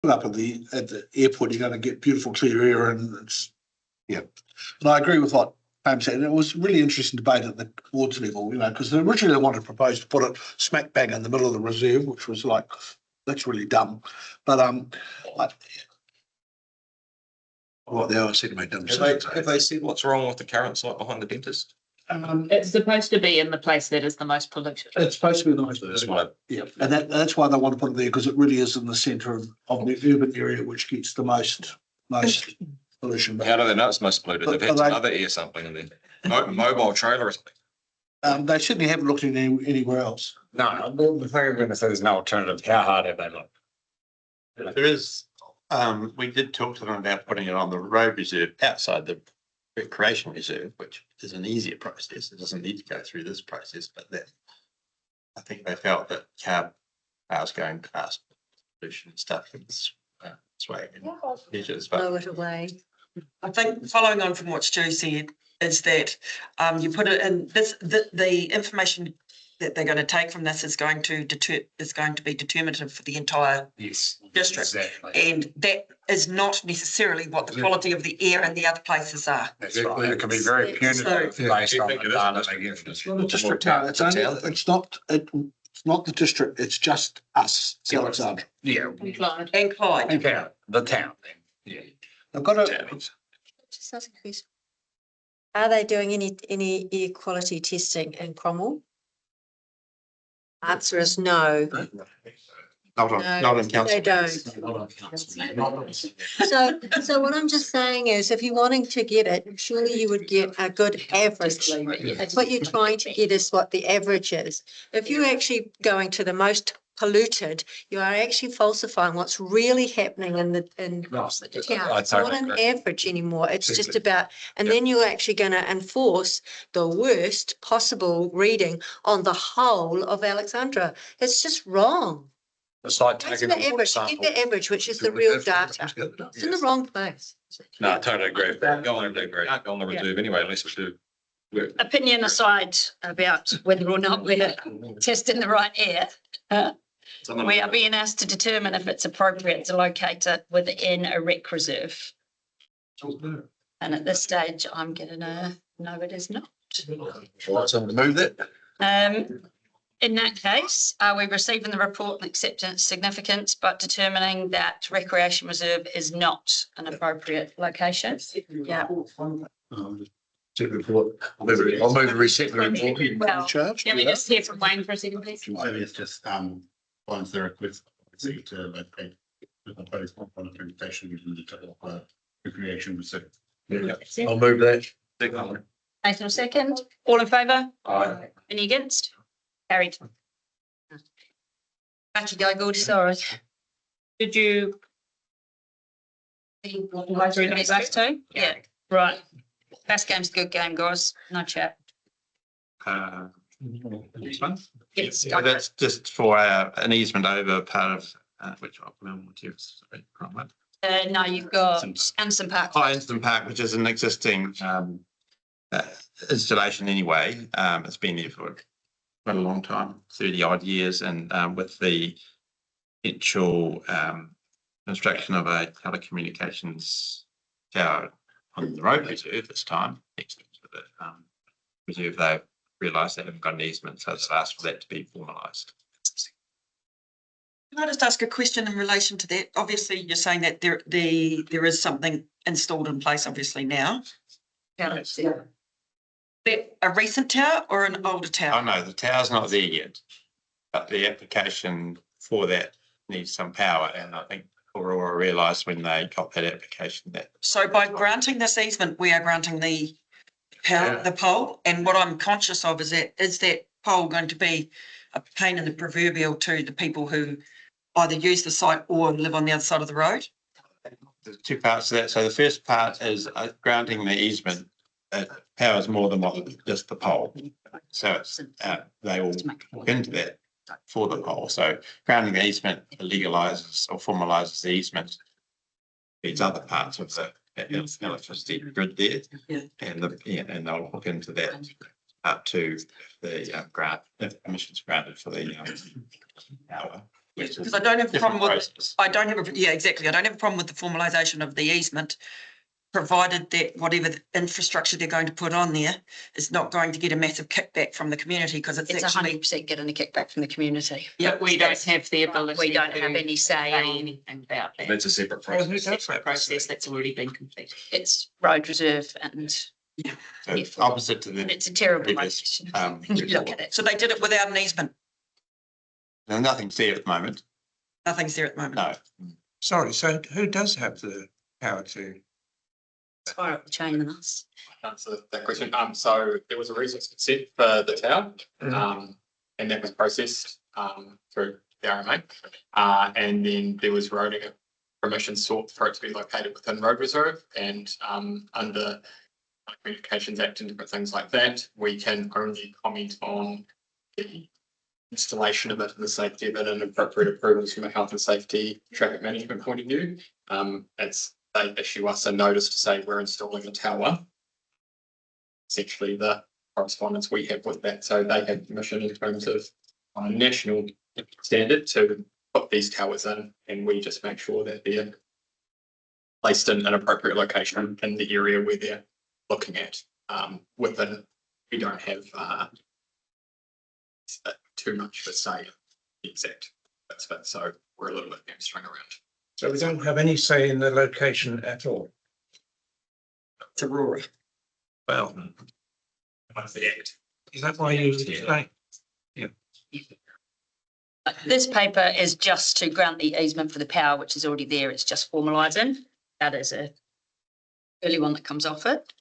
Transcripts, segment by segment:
put up at the airport, you're going to get beautiful clear air, and it's And I agree with what Pam said. It was really interesting debate at the wards level, because originally they wanted to propose to put it smack bang in the middle of the reserve, which was like, that's really dumb. But what the OSC made dumb decisions. Have they said what's wrong with the current site behind the dentist? It's supposed to be in the place that is the most polluted. It's supposed to be the most. And that's why they want to put it there, because it really is in the centre of the urban area, which gets the most pollution. How do they know it's most polluted? They've had some other air sampling in there. Mobile trailer or something. They certainly haven't looked anywhere else. No, the thing I'm going to say there's no alternative. How hard have they looked? There is, we did talk to them about putting it on the road reserve outside the recreation reserve, which is an easier process. It doesn't need to go through this process, but that I think they felt that cars going past pollution and stuff was swaying measures. Blow it away. I think following on from what Stu said is that you put it in this, the information that they're going to take from this is going to be determinative for the entire district. Exactly. And that is not necessarily what the quality of the air in the other places are. That's right. It can be very punitive based on the data they give us. It's not a district town. It's not the district. It's just us, Alexandra. Yeah. And Clyde. Okay. The town. Yeah. I've got Just ask a question. Are they doing any air quality testing in Cromwell? Answer is no. Not in council. They don't. So what I'm just saying is, if you're wanting to get it, surely you would get a good average. It's what you're trying to get is what the average is. If you're actually going to the most polluted, you are actually falsifying what's really happening in the town. It's not an average anymore. It's just about, and then you're actually going to enforce the worst possible reading on the whole of Alexandra. It's just wrong. It's like That's taking the a average. Get the average, which is the real data. It's in the wrong place. No, I totally agree. Go on the reserve anyway, unless we do. Opinion aside about whether or not we're testing the right air, we are being asked to determine if it's appropriate to locate it within a rec reserve. And at this stage, I'm getting a no, it is not. Want someone to move that? In that case, are we receiving the report and accepting its significance, but determining that recreation reserve is not an appropriate location? Yeah. I'll move the reset the report. Well, charge. can we just hear from Wayne for a second, please? Maybe it's just once the request to locate the proposed monitoring station using the type of recreation reserve. I'll move that. Nathan, second. All in favour? Aye. Any against? Carried. Back you go, Gordy, sorry. Did you? Go through these last two? Yeah, right. Best game's a good game, guys. No chat. This one? Yes. Yeah, that's just for an easement over part of which No, you've got Anderson Park. Anston Park, which is an existing installation anyway. It's been there for quite a long time, 30 odd years, and with the potential construction of a telecommunications tower on the road reserve this time, next to the reserve, they've realised they haven't got an easement, so it's asked for that to be formalised. Can I just ask a question in relation to that? Obviously, you're saying that there is something installed in place, obviously now. Yeah. That a recent tower or an older Oh tower? no, the tower's not there yet, but the application for that needs some power, and I think Aurora realised when they got that application that. So by granting this easement, we are granting the power, the pole, and what I'm conscious of is that pole going to be a pain in the proverbial to the people who either use the site or live on the other side of the road? There's two parts to that. So the first part is granting the easement. Powers more than what just the pole. So it's they will look into that for the pole. So granting the easement legalises or formalises the easement. These other parts of the electricity grid there, and they'll look into that up to the grant, if permission's granted for the power. Because I don't have a problem with, yeah, exactly. I don't have a problem with the formalisation of the easement, provided that whatever the infrastructure they're going to put on there is not going to get a massive kickback from the community, because it's It's actually. 100% getting a kickback from the community. Yeah, We don't have the ability. We don't have any say on, anything about that. That's a separate Well, process. who does that? Process that's already been completed. it's road reserve and So it's opposite to and the, it's a terrible Previous, location. When you look at it. So they did it without an easement. no, nothing's there at the moment. Nothing's there at the moment. No. Sorry, so who does have the power to? It's higher up the chain than us. Answer that question. So there was a resource consent for the tower, and that was processed, through the RMA. And then there was roading permission sought for it to be located within road reserve, and, under Communications Act and different things like that, we can only comment on the installation of it and the safety of it and appropriate approvals from a health and safety traffic management point of view. They issue us a notice to say we're installing a tower. Essentially the correspondence we have with that, so they have permission in terms of on a national standard to put these towers in, and we just make sure that they're placed in an appropriate location in the area where they're looking at. Within, we don't have too much of a say in the exact bits of it, so we're a little bit hamstrung around. So we don't have any say in the location at all. It's Aurora. Well, What's the act? is that why you say? This paper is just to grant the easement for the power, which is already there. It's just formalising. That is a early one that comes off it.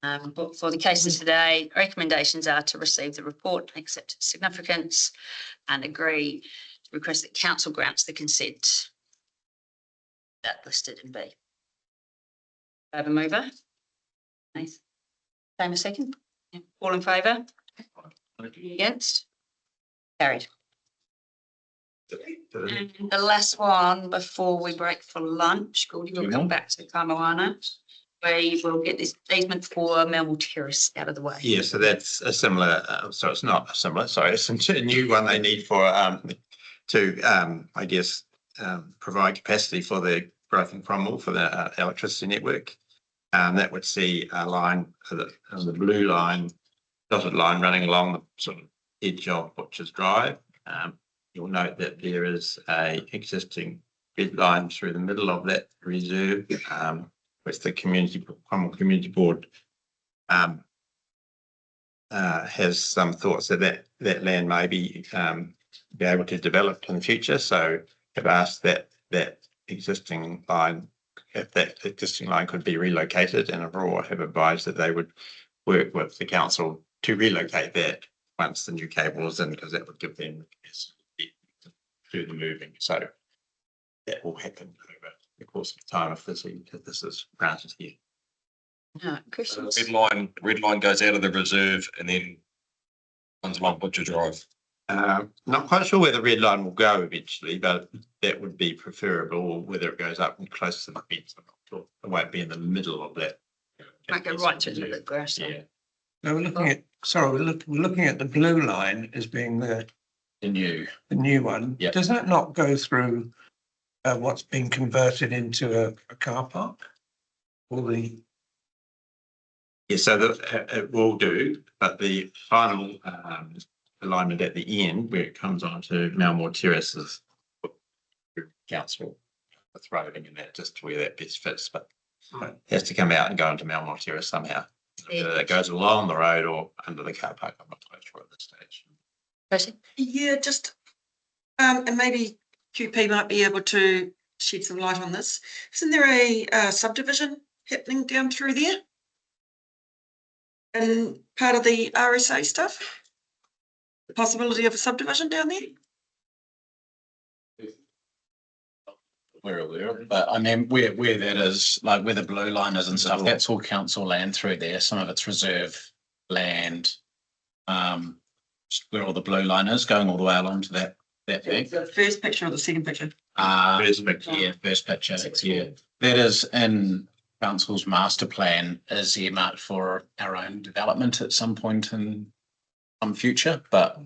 But for the cases today, recommendations are to receive the report, accept its significance, and agree to request that council grants the consent that listed in B. Have a mover? Nice. Same a second? Yeah. All in favour? Against? Carried. And the last one before we break for lunch, Gordy will come back to Kaimoana. We will get this easement for Melmore Terrace out of the way. Yeah, so that's a similar, so it's not a similar, sorry, it's a new one they need for, I guess, provide capacity for the growth in Cromwell for the electricity network. That would see a line, the blue line, dotted line running along the sort of edge of Butcher's Drive. You'll note that there is a existing red line through the middle of that reserve, which the Cromwell Community Board has some thoughts that land may be able to develop in the future. So have asked that existing line, if that existing line could be relocated, and Aurora have advised that they would work with the council to relocate that once the new cable is in, because that would give them do the moving. So that will happen over the course of time if this is granted here. Questions? Red line goes out of the reserve and then runs along Butcher Drive. Not quite sure where the red line will go eventually, but that would be preferable, or whether it goes up and close to the fence. I'm not sure. It won't be in the middle of that. Might go right through the grass. Yeah. No, we're looking at, sorry, we're looking at the blue line as being the new one. Yeah. Does that not go through what's been converted into a car park? Yeah, so it will do, but the final alignment at the end, where it comes on to Melmore Terraces, council with roading and that, just where that best fits, but it has to come out and go into Melmore Terrace somehow. Whether it goes along the road or under the car park, I'm not quite sure at this stage. Question? Yeah, just, and maybe QP might be able to shed some light on this. Isn't there a subdivision happening down through there? And part of the RSA stuff? The possibility of a subdivision down there? We're aware, but I mean, where that is, like where the blue line is and stuff, that's all council land through there. Some of it's reserve land. Where all the blue line is, going all the way along to that thing. The first picture or the second picture? First picture. Yeah, first picture, yeah. That is in council's master plan, is earmarked for our own development at some point in some future, but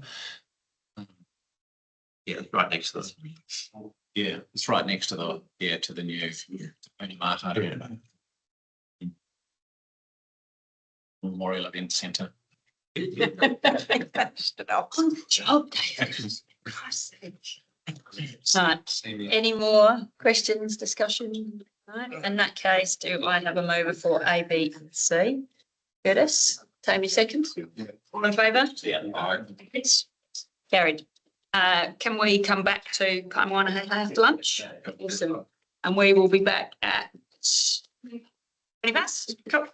Yeah, right next to the. Yeah, it's right next to the, to the new Marto Memorial Event Centre. Good job, David. Christ's sake. Right, any more questions, discussion? Right, in that case, do I have a mover for A, B, and C? Curtis, Tammy second. All in favour? Aye. It's carried. Can we come back to Kaimana after lunch? Awesome. And we will be back at 20 past. Cool.